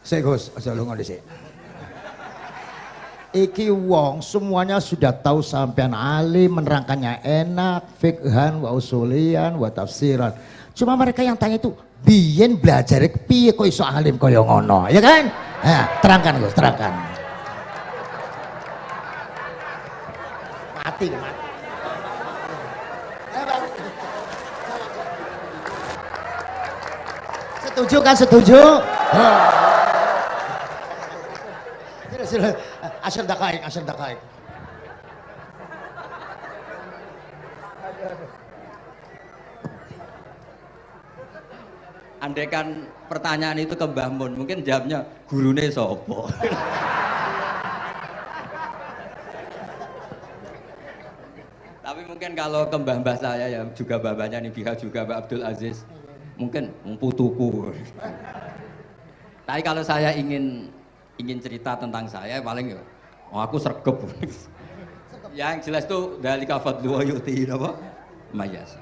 Sik Gus, aja lunga dhisik. Iki wong semuanya sudah tahu sampean alim, menerangkannya enak, fikhan, wa usulian, wa tafsiran. Cuma mereka yang tanya itu, biyen belajar piye kok iso alim kaya ngono, ya kan? Nah, terangkan Gus, terangkan. Mati. Setuju kan, setuju? Sila, asal dakaik. Andai kan pertanyaan itu ke Mbah Mun, mungkin jawabnya gurune sopo. Tapi mungkin kalau ke mbah-mbah saya ya juga babanya nih Biha juga Mbak Abdul Aziz, mungkin putuku. Tapi kalau saya ingin cerita tentang saya paling ya, aku sregep. Yang jelas tuh dalika fadlu wa yu'ti apa? Mayas.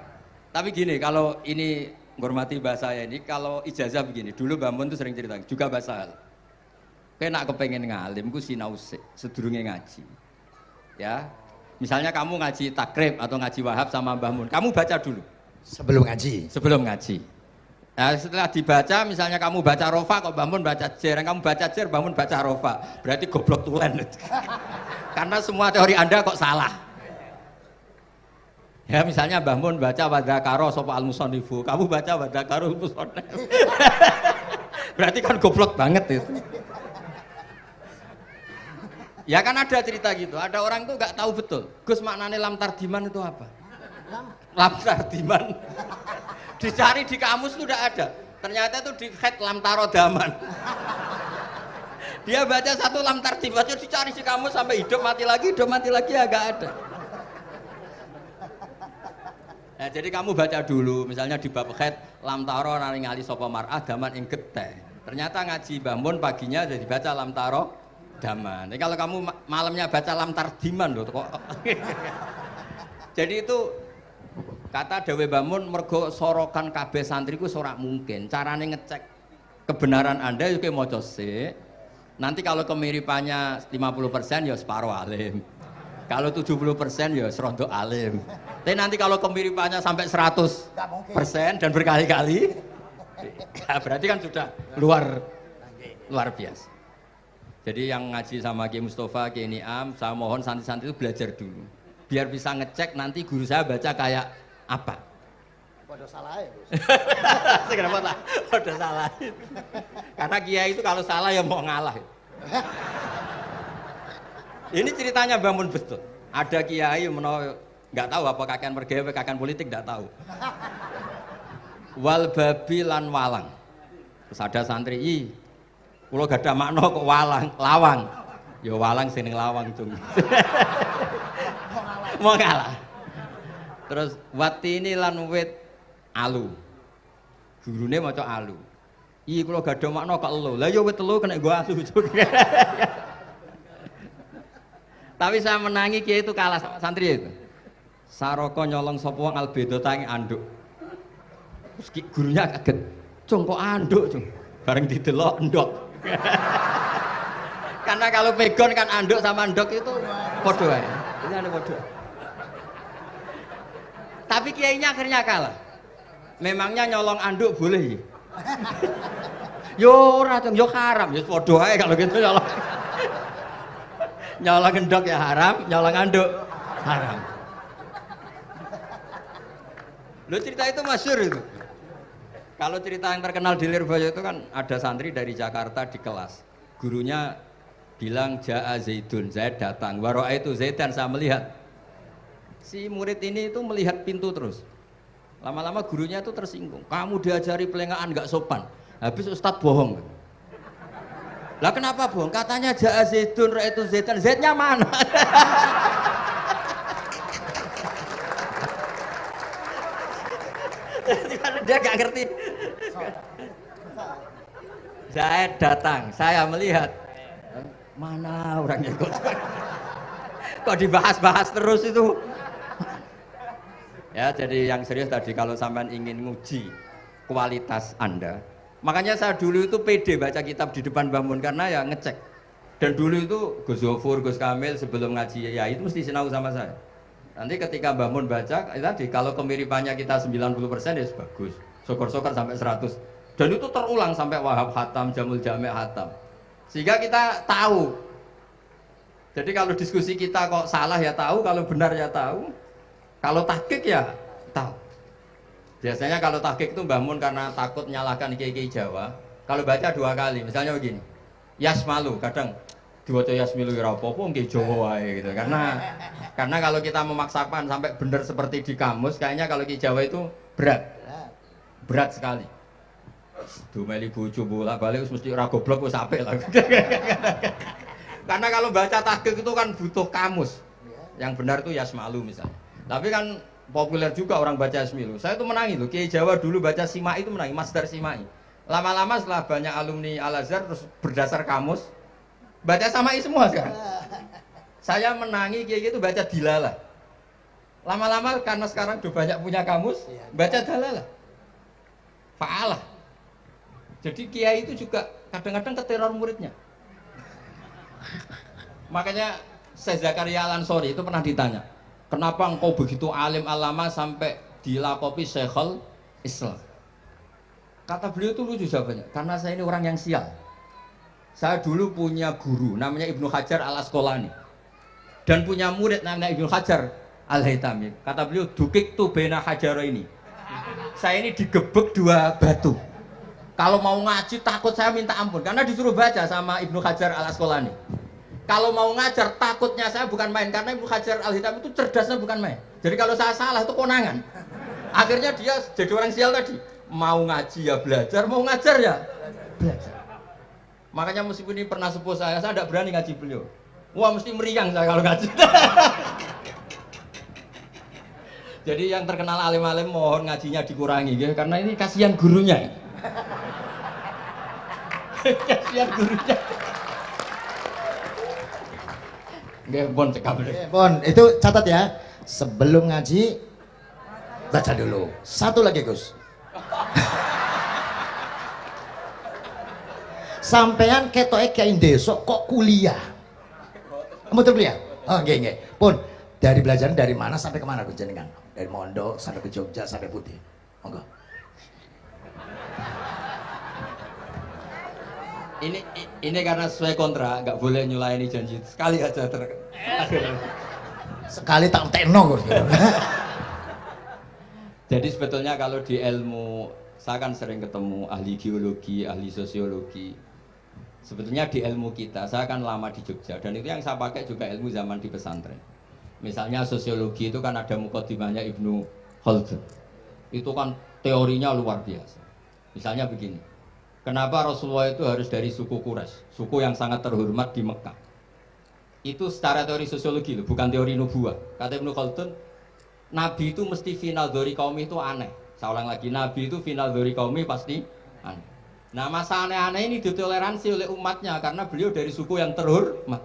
Tapi gini, kalau ini menghormati bahasa saya ini, kalau ijazah begini, dulu Mbak Mun tuh sering cerita, juga bahasa hal. Kena kepengen ngalim, ku sinau sedurunge ngaji. Ya, misalnya kamu ngaji takrib atau ngaji wahab sama Mbah Mun, kamu baca dulu. Sebelum ngaji. Sebelum ngaji. Nah, setelah dibaca, misalnya kamu baca rofa, kok Mbah Mun baca jer, kamu baca jer, Mbah Mun baca rofa, berarti goblok tulen. Karena semua teori Anda kok salah. Ya misalnya Mbah Mun baca wadakaro sopa al-musonifu, kamu baca wadakaro musonif. Berarti kan goblok banget itu. Ya kan ada cerita gitu, ada orang tuh nggak tahu betul. Gus maknanya lam tardiman itu apa? Lam tardiman. Dicari di kamus itu udah ada. Ternyata itu di khet lam tarodaman. Dia baca satu lam tardiman, dicari di kamus sampai hidup mati lagi ya nggak ada. Nah, jadi kamu baca dulu, misalnya di bab khet lam taro naringali sapa mar'ah daman ing geteh. Ternyata ngaji Mbah Mun paginya jadi baca lam taro daman. Jadi kalau kamu malamnya baca lam tardiman loh kok. Jadi itu kata Dewi Mbah Mun mergo sorokan kabeh santriku ora mungkin. Carane ngecek kebenaran Anda yo maca sik. Nanti kalau kemiripannya 50% ya separuh alim. Kalau 70% ya serondo alim. Tapi nanti kalau kemiripannya sampai 100% dan berkali-kali, ya berarti kan sudah luar biasa. Jadi yang ngaji sama Ki Mustafa, Ki Niam, saya mohon santri-santri itu belajar dulu. Biar bisa ngecek nanti guru saya baca kayak apa. Waduh salah ya Gus. Kenapa lah? Waduh salah. Karena kiai itu kalau salah ya mau ngalah. Ini ceritanya Mbah Mun betul. Ada kiai nggak tahu apa kakean mergawe kakean politik nggak tahu. Wal babi lan walang. Terus ada santri, kula gak ada makna kok lawang. Ya walang sing ning lawang cung. Mau ngalah. Terus watini lan wit alu. Gurune maca alu. Kula gak ada makna kok elo. Lah ya wit telu kena nggo alu. Tapi saya menangi kiai itu kalah sama santri itu. Saroko nyolong sapa wong albedo tangi anduk. Terus gurunya kaget. Cung kok anduk, cung. Bareng didelok endok. Karena kalau pegon kan anduk sama endok itu padha wae. Ini ada padha. Tapi kiainya akhirnya kalah. Memangnya nyolong anduk boleh? Yo ora, cung, yo haram, yo padha wae kalau gitu nyolong. Nyolong endok ya haram, nyolong anduk haram. Lo cerita itu masyhur itu. Kalau cerita yang terkenal di Lirboyo itu kan ada santri dari Jakarta di kelas. Gurunya bilang Ja'a Zaidun, Zaid datang. Waro'a itu Zaidan, saya melihat. Si murid ini itu melihat pintu terus. Lama-lama gurunya itu tersinggung. Kamu diajari pelengahan nggak sopan. Habis Ustadz bohong. Lah kenapa bohong? Katanya Ja'a Zaidun, Ra itu Zaidan. Zaidnya mana? Dia gak ngerti. Zaid datang, saya melihat. Mana orangnya ikut? Kok dibahas-bahas terus itu? Ya, jadi yang serius tadi kalau sampean ingin nguji kualitas Anda, Makanya saya dulu itu pede baca kitab di depan Mbah Mun karena ya ngecek. Dan dulu itu Gus Zofur, Gus Kamil sebelum ngaji ya itu mesti sinau sama saya. Nanti ketika Mbah Mun baca, tadi kalau kemiripannya kita 90% ya bagus. Syukur-syukur sampai 100. Dan itu terulang sampai Wahab Hatam, Jamul Jami' Hatam. Sehingga kita tahu. Jadi kalau diskusi kita kok salah ya tahu, kalau benar ya tahu. Kalau tahqiq ya tahu. Biasanya kalau tahqiq itu Mbah Mun karena takut nyalahkan kiai-kiai Jawa, kalau baca 2 kali, misalnya begini. Yasmalu, kadang diwaca Yasmilu ya apa-apa nggih Jawa wae gitu. Karena kalau kita memaksakan sampai benar seperti di kamus, kayaknya kalau kiai Jawa itu berat. Berat sekali. Dumeli bojo bolak-balik mesti ora goblok wis apik lah. Karena kalau baca tahqiq itu kan butuh kamus. Yang benar itu Yasmalu misalnya. Tapi kan populer juga orang baca Yasmilu. Saya itu menangi loh. Kiai Jawa dulu baca Simai itu menangi, Masdar Simai. Lama-lama setelah banyak alumni Al-Azhar terus berdasar kamus baca Samai semua sekarang. Saya menangi kiai itu baca Dilalah. Lama-lama karena sekarang udah banyak punya kamus, baca Dalalah. Fa'alah. Jadi kiai itu juga kadang-kadang keteror muridnya. Makanya Syekh Zakaria Al-Ansori itu pernah ditanya, kenapa engkau begitu alim alama sampai dilakopi Syekhul Islam? Kata beliau itu lucu jawabannya, karena saya ini orang yang sial. Saya dulu punya guru namanya Ibnu Hajar Al-Asqalani dan punya murid namanya Ibnu Hajar Al-Haytami. Kata beliau, dukik tu bena hajaro ini. Saya ini digebek 2 batu. Kalau mau ngaji takut saya minta ampun karena disuruh baca sama Ibnu Hajar Al-Asqalani. Kalau mau ngajar takutnya saya bukan main karena Ibnu Hajar Al-Haytami itu cerdasnya bukan main. Jadi kalau saya salah itu konangan. Akhirnya dia jadi orang sial tadi. Mau ngaji ya belajar, mau ngajar ya belajar. Makanya meskipun ini pernah sepuh saya tidak berani ngaji beliau. Wah mesti meriang saya kalau ngaji. Jadi yang terkenal alim-alim mohon ngajinya dikurangi ya, karena ini kasihan gurunya. Kasihan gurunya. Nggih, Bon cekap. Bon, itu catat ya. Sebelum ngaji baca dulu. Satu lagi, Gus. Sampean ketoke kayak desa kok kuliah. Kamu tuh kuliah? Oh, nggih. Pun dari belajar dari mana sampai kemana Gus jenengan? Dari Mondok sampai ke Jogja sampai Putih. Monggo. Ini karena sesuai kontrak, nggak boleh nyulayani janji sekali aja Sekali tak tekno Gus. Jadi sebetulnya kalau di ilmu, saya kan sering ketemu ahli geologi, ahli sosiologi. Sebetulnya di ilmu kita, saya kan lama di Jogja dan itu yang saya pakai juga ilmu zaman di pesantren. Misalnya sosiologi itu kan ada mukadimahnya Ibnu Khaldun. Itu kan teorinya luar biasa. Misalnya begini, kenapa Rasulullah itu harus dari suku Quraisy, suku yang sangat terhormat di Mekah? Itu secara teori sosiologi loh, bukan teori nubuah. Kata Ibnu Khaldun, Nabi itu mesti final dari kaum itu aneh. Saya ulang lagi, Nabi itu final dari kaum pasti aneh. Nah masa aneh-aneh ini ditoleransi oleh umatnya karena beliau dari suku yang terhormat.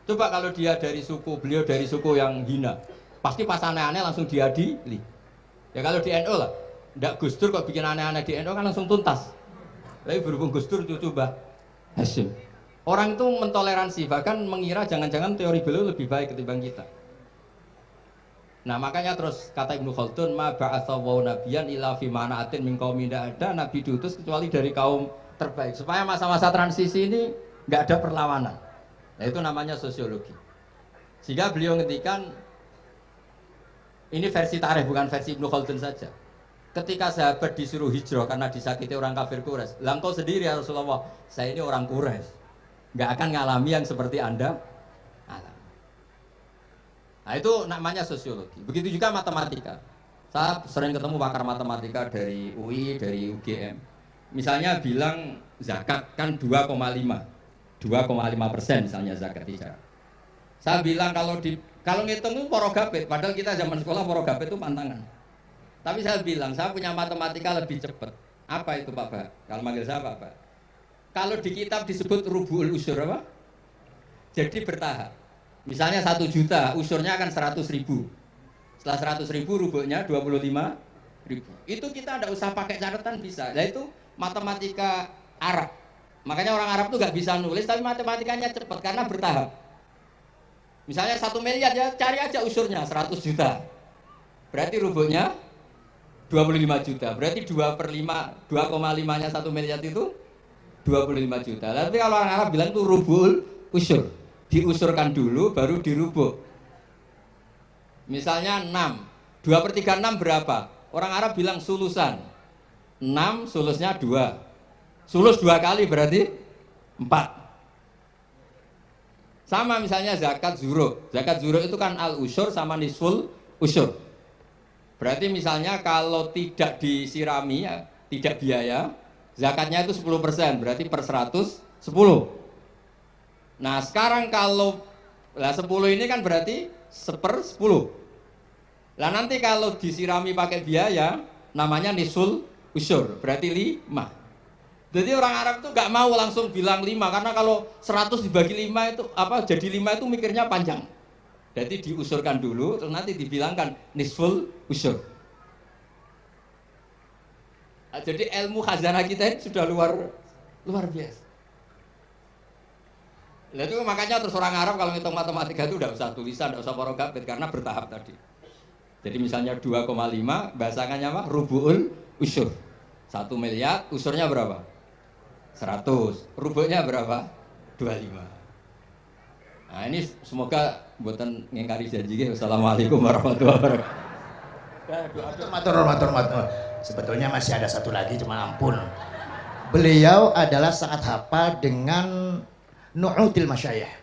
Coba kalau dia dari suku, beliau dari suku yang hina, pasti pas aneh-aneh langsung diadili. Ya kalau di NU lah, ndak Gus Dur kok bikin aneh-aneh di NU kan langsung tuntas. Tapi berhubung Gus Dur cucu Mbah Hasyim, orang itu mentoleransi, bahkan mengira jangan-jangan teori beliau lebih baik ketimbang kita. Nah makanya terus kata Ibnu Khaldun, ma ba'atsawu nabiyan illa fi mana'atin min qaumin, tidak ada nabi diutus kecuali dari kaum terbaik supaya masa-masa transisi ini nggak ada perlawanan. Nah, itu namanya sosiologi. Sehingga beliau ngendikan, ini versi tarikh bukan versi Ibnu Khaldun saja. Ketika sahabat disuruh hijrah karena disakiti orang kafir Quraisy, lah engkau sendiri ya Rasulullah, saya ini orang Quraisy, nggak akan ngalami yang seperti Anda alami. Nah itu namanya sosiologi. Begitu juga matematika. Saya sering ketemu pakar matematika dari UI, dari UGM. Misalnya bilang zakat kan 2,5% misalnya zakat tidak. Saya bilang kalau ngitung itu porogapit, padahal kita zaman sekolah porogapit itu pantangan. Tapi saya bilang saya punya matematika lebih cepat. Apa itu Pak Bah? Kalau manggil saya Pak Bah. Kalau di kitab disebut rubu'ul usur apa? Jadi bertahap. Misalnya 1 juta, usurnya akan 100.000. Setelah 100.000 rubuhnya 25.000. Itu kita tidak usah pakai catatan bisa. Nah itu matematika Arab. Makanya orang Arab tuh nggak bisa nulis, tapi matematikanya cepat karena bertahap. Misalnya 1 miliar ya cari aja usurnya 100 juta. Berarti rubuhnya 25 juta. Berarti 2,5-nya 1 miliar itu 25 juta. Tapi kalau orang Arab bilang itu rubul usur. Diusurkan dulu baru dirubuk. Misalnya 6. 2/3 6 berapa? Orang Arab bilang sulusan. 6 sulusnya 2. Sulus 2 kali berarti 4. Sama misalnya zakat zuruk. Zakat zuruk itu kan al-usyur sama nisful usyur. Berarti misalnya kalau tidak disirami, ya, tidak biaya, zakatnya itu 10%, berarti per 100, 10. Nah sekarang kalau 10 ini kan berarti 1/10. Lah nanti kalau disirami pakai biaya, namanya nisul usyur, berarti 5. Jadi orang Arab itu nggak mau langsung bilang 5, karena kalau 100 dibagi 5 itu jadi 5 itu mikirnya panjang. Jadi diusurkan dulu, terus nanti dibilangkan nisful usyur. Jadi ilmu khazanah kita ini sudah luar biasa. Nah itu makanya terus orang Arab kalau ngitung matematika itu udah usah tulisan, udah usah porogabit karena bertahap tadi. Jadi misalnya 2,5 bahasannya apa? Rubu'ul usyur. 1 miliar, usurnya berapa? 100. Rubuhnya berapa? 25. Nah ini semoga buatan ngingkari janji. Wassalamualaikum warahmatullahi wabarakatuh. Matur. Sebetulnya masih ada satu lagi, cuma ampun. Beliau adalah sangat hafal dengan nu'util masyayikh.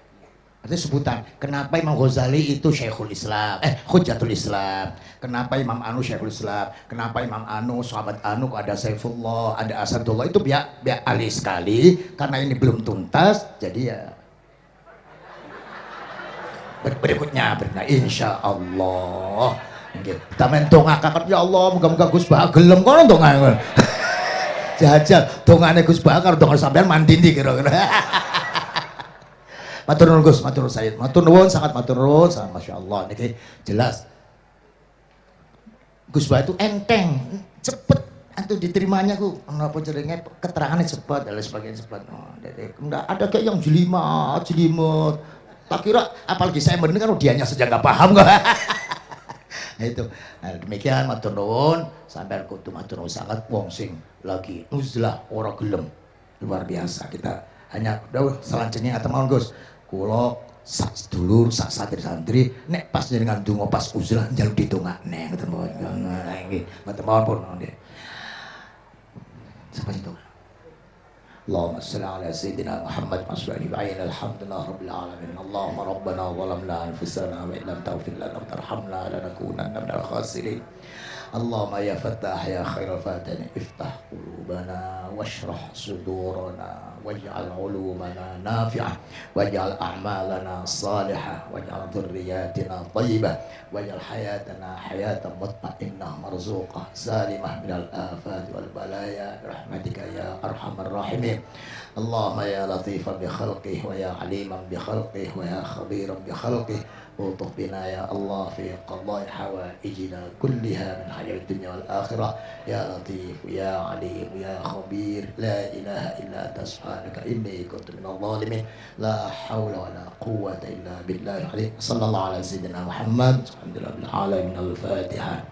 Artinya sebutan, kenapa Imam Ghazali itu Syekhul Islam, Hujjatul Islam, kenapa Imam Anu Syekhul Islam, kenapa Imam Anu, sahabat Anu, ada Saifullah, ada Asadullah, itu biar ahli sekali, karena ini belum tuntas, jadi ya berikutnya insya Allah. Kita mentongakakan, ya Allah, moga-moga Gus Bah gelem kono ndonga. Jajal, dongane Gus Bah karo donga sampean mandindi kira-kira. Matur nuwun Gus, matur nuwun Sayyid, matur nuwun, sangat matur nuwun, sangat masya Allah. Niki jelas Gus Bah itu enteng, cepet, itu diterimanya ku, apa jenenge keterangannya cepat dan lain sebagainya cepat. Oh, enggak ada kayak yang jelimet. Tak kira, apalagi saya mendengar dianya saja nggak paham kok. Nah itu, nah, demikian matur nuwun, sampai kudu matur nuwun sangat wong sing lagi uzlah ora gelem, luar biasa. Kita hanya dawuh selanjutnya atau mohon Gus. Kulo sak sedulur, sak santri-santri nek pas jenengan donga pas uzlah njaluk ditungakne ngoten mawon. Nggih, mboten pun nggih. Sapa itu? Allahumma shalli ala sayyidina Muhammad wa sallim ala alhamdulillah rabbil alamin. Allahumma rabbana zalamna anfusana wa illam taghfir lana wa tarhamna lanakunanna minal khasirin. Allahumma ya Fattah ya khairal fatihin iftah qulubana washrah sudurana waj'al ulumana nafi'ah waj'al a'malana salihah waj'al dhurriyyatina thayyibah waj'al hayatana hayatan mutma'innah marzuqah salimah minal afat wal balaya rahmatika ya arhamar rahimin. Allahumma ya latifan bi khalqih wa ya aliman bi khalqih wa ya khabiran bi khalqih ultuh bina ya Allah fi qadai hawaijina kulliha min hayat dunya wal akhirah ya latif ya alim ya khabir la ilaha illa anta subhanaka inni kuntu minadh dhalimin la hawla wa la quwwata illa billahi sallallahu ala sayyidina Muhammad alhamdulillah bil alamin al-fatihah.